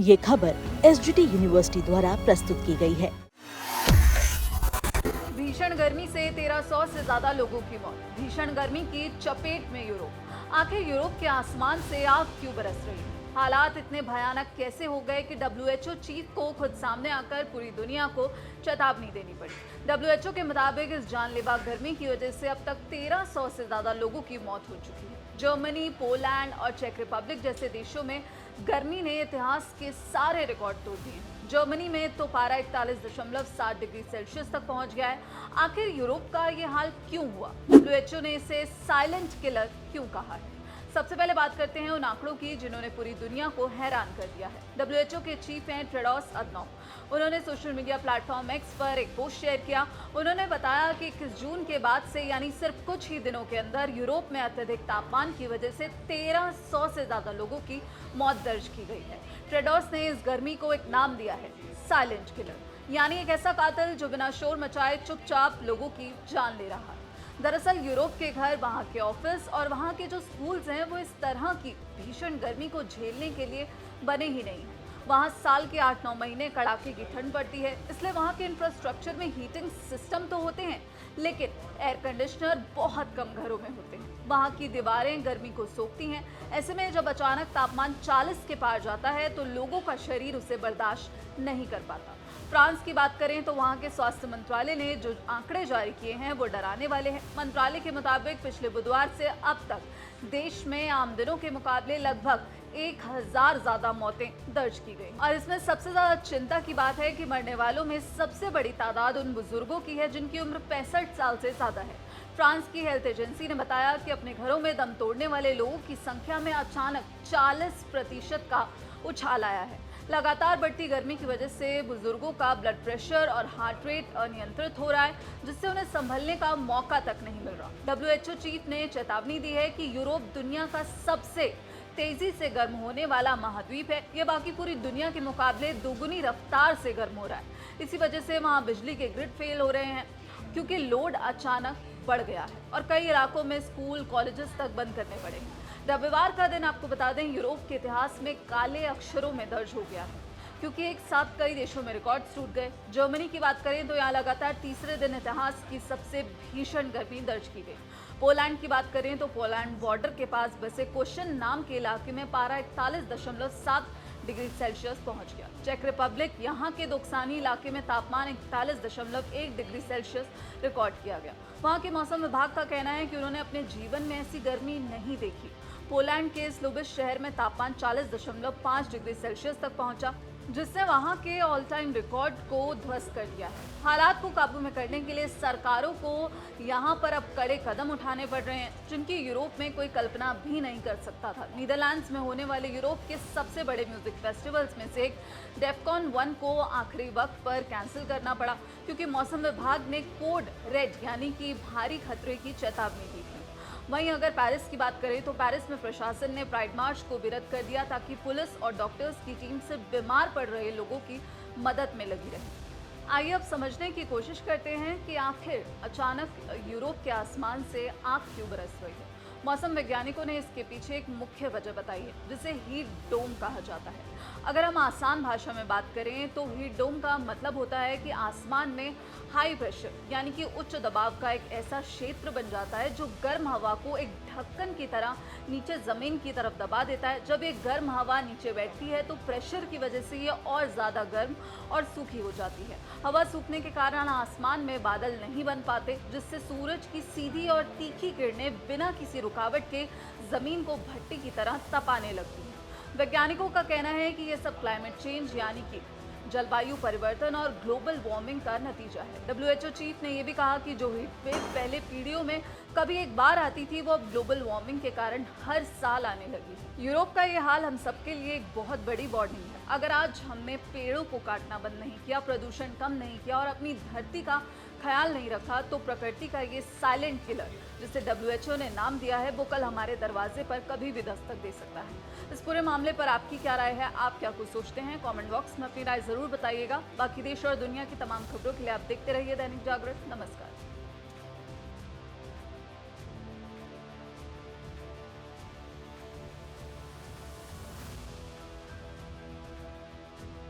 ये खबर SGT university द्वारा प्रस्तुत की गई है। भीषण गर्मी से 1300 से ज्यादा लोगों की मौत। भीषण गर्मी की चपेट में यूरोप। आखिर यूरोप के आसमान से आग क्यों बरस रही है? हालात इतने भयानक कैसे हो गए कि डब्ल्यूएचओ चीफ को खुद सामने आकर पूरी दुनिया को चेतावनी देनी पड़ी। डब्ल्यूएचओ के मुताबिक इस जानलेवा गर्मी की वजह से अब तक 1300 से ज्यादा लोगों की मौत हो चुकी है। जर्मनी, पोलैंड और चेक रिपब्लिक जैसे देशों में गर्मी ने इतिहास के सारे रिकॉर्ड तोड़ दिए। जर्मनी में तो पारा 41.7 डिग्री सेल्सियस तक पहुंच गया है। आखिर यूरोप का ये हाल क्यों हुआ? डब्ल्यूएचओ ने इसे साइलेंट किलर क्यों कहा है? सबसे पहले बात करते हैं उन आंकड़ों की जिन्होंने पूरी दुनिया को हैरान कर दिया है। डब्ल्यूएचओ के चीफ हैं टेड्रोस अदनॉम। उन्होंने सोशल मीडिया प्लेटफॉर्म एक्स पर एक पोस्ट शेयर किया। उन्होंने बताया कि 21 जून के बाद से यानी सिर्फ कुछ ही दिनों के अंदर यूरोप में अत्यधिक तापमान की वजह से 1300 से ज्यादा लोगों की मौत दर्ज की गई है। टेड्रोस ने इस गर्मी को एक नाम दिया है, साइलेंट किलर, यानी एक ऐसा कातिल जो बिना शोर मचाए चुपचाप लोगों की जान ले रहा है। दरअसल यूरोप के घर, वहाँ के ऑफिस और वहाँ के जो स्कूल्स हैं वो इस तरह की भीषण गर्मी को झेलने के लिए बने ही नहीं हैं। वहाँ साल के 8-9 महीने कड़ाके की ठंड पड़ती है, इसलिए वहाँ के इंफ्रास्ट्रक्चर में हीटिंग सिस्टम तो होते हैं, लेकिन एयर कंडीशनर बहुत कम घरों में होते हैं। वहाँ की दीवारें गर्मी को सोखती हैं। ऐसे में जब अचानक तापमान 40 के पार जाता है तो लोगों का शरीर उसे बर्दाश्त नहीं कर पाता। फ्रांस की बात करें तो वहाँ के स्वास्थ्य मंत्रालय ने जो आंकड़े जारी किए हैं वो डराने वाले हैं। मंत्रालय के मुताबिक पिछले बुधवार से अब तक देश में आम दिनों के मुकाबले लगभग 1000 ज्यादा मौतें दर्ज की गई और इसमें सबसे ज्यादा चिंता की बात है कि मरने वालों में सबसे बड़ी तादाद उन बुजुर्गों की है जिनकी उम्र 65 साल से ज्यादा है। फ्रांस की हेल्थ एजेंसी ने बताया कि अपने घरों में दम तोड़ने वाले लोगों की संख्या में अचानक 40% का उछाल आया है। लगातार बढ़ती गर्मी की वजह से बुजुर्गों का ब्लड प्रेशर और हार्ट रेट अनियंत्रित हो रहा है, जिससे उन्हें संभलने का मौका तक नहीं मिल रहा। डब्ल्यूएचओ चीफ ने चेतावनी दी है कि यूरोप दुनिया का सबसे तेजी से गर्म होने वाला महाद्वीप है। ये बाकी पूरी दुनिया के मुकाबले दोगुनी रफ्तार से गर्म हो रहा है। इसी वजह से वहाँ बिजली के ग्रिड फेल हो रहे हैं क्योंकि लोड अचानक बढ़ गया है और कई इलाकों में स्कूल, कॉलेजेस तक बंद करने पड़े हैं। रविवार का दिन आपको बता दें यूरोप के इतिहास में काले अक्षरों में दर्ज हो गया है क्योंकि एक साथ कई देशों में रिकॉर्ड टूट गए। जर्मनी की बात करें तो यहाँ लगातार तीसरे दिन इतिहास की सबसे भीषण गर्मी दर्ज की गई। पोलैंड की बात करें तो पोलैंड बॉर्डर के पास बसे कोशन नाम के इलाके में पारा 41.7 डिग्री सेल्सियस पहुंच गया। चेक रिपब्लिक, यहाँ के दोक्सानी इलाके में तापमान 41.1 डिग्री सेल्सियस रिकॉर्ड किया गया। वहाँ के मौसम विभाग का कहना है कि उन्होंने अपने जीवन में ऐसी गर्मी नहीं देखी। पोलैंड के स्लोबिस शहर में तापमान 40.5 डिग्री सेल्सियस तक पहुंचा, जिसने वहां के ऑल टाइम रिकॉर्ड को ध्वस्त कर दिया है। हालात को काबू में करने के लिए सरकारों को यहां पर अब कड़े कदम उठाने पड़ रहे हैं, जिनकी यूरोप में कोई कल्पना भी नहीं कर सकता था। नीदरलैंड्स में होने वाले यूरोप के सबसे बड़े म्यूजिक फेस्टिवल्स में से एक डेफकॉन 1 को आखिरी वक्त पर कैंसिल करना पड़ा क्योंकि मौसम विभाग ने कोड रेड यानी कि भारी खतरे की चेतावनी दी थी। वहीं अगर पेरिस की बात करें तो पेरिस में प्रशासन ने प्राइड मार्च को भी रद्द कर दिया ताकि पुलिस और डॉक्टर्स की टीम से बीमार पड़ रहे लोगों की मदद में लगी रहे। आइए अब समझने की कोशिश करते हैं कि आखिर अचानक यूरोप के आसमान से आग क्यों बरस रही है। मौसम वैज्ञानिकों ने इसके पीछे एक मुख्य वजह बताई है जिसे हीट डोम कहा जाता है। अगर हम आसान भाषा में बात करें तो हीट डोम का मतलब होता है कि आसमान में हाई प्रेशर यानी कि उच्च दबाव का एक ऐसा क्षेत्र बन जाता है जो गर्म हवा को एक ढक्कन की तरह नीचे जमीन की तरफ दबा देता है। जब ये गर्म हवा नीचे बैठती है तो प्रेशर की वजह से ये और ज्यादा गर्म और सूखी हो जाती है। हवा सूखने के कारण आसमान में बादल नहीं बन पाते, जिससे सूरज की सीधी और तीखी किरणें बिना किसी रुकावट के जमीन को भट्टी की तरह तपाने लगती हैं। वैज्ञानिकों का कहना है कि ये सब क्लाइमेट चेंज यानी कि जलवायु परिवर्तन और ग्लोबल वार्मिंग का नतीजा है। डब्ल्यूएचओ चीफ ने यह भी कहा कि जो हीट वेव पहले पीढ़ियों में कभी एक बार आती थी वो अब ग्लोबल वार्मिंग के कारण हर साल आने लगी। यूरोप का ये हाल हम सबके लिए एक बहुत बड़ी वार्निंग है। अगर आज हमने पेड़ों को काटना बंद नहीं किया, प्रदूषण कम नहीं किया और अपनी धरती का ख्याल नहीं रखा तो प्रकृति का ये साइलेंट किलर जिसे डब्ल्यूएचओ ने नाम दिया है वो कल हमारे दरवाजे पर कभी भी दस्तक दे सकता है। इस पूरे मामले पर आपकी क्या राय है? आप क्या कुछ सोचते हैं? कमेंट बॉक्स में अपनी राय जरूर बताइएगा। बाकी देश और दुनिया की तमाम खबरों के लिए आप देखते रहिए दैनिक जागरण। नमस्कार।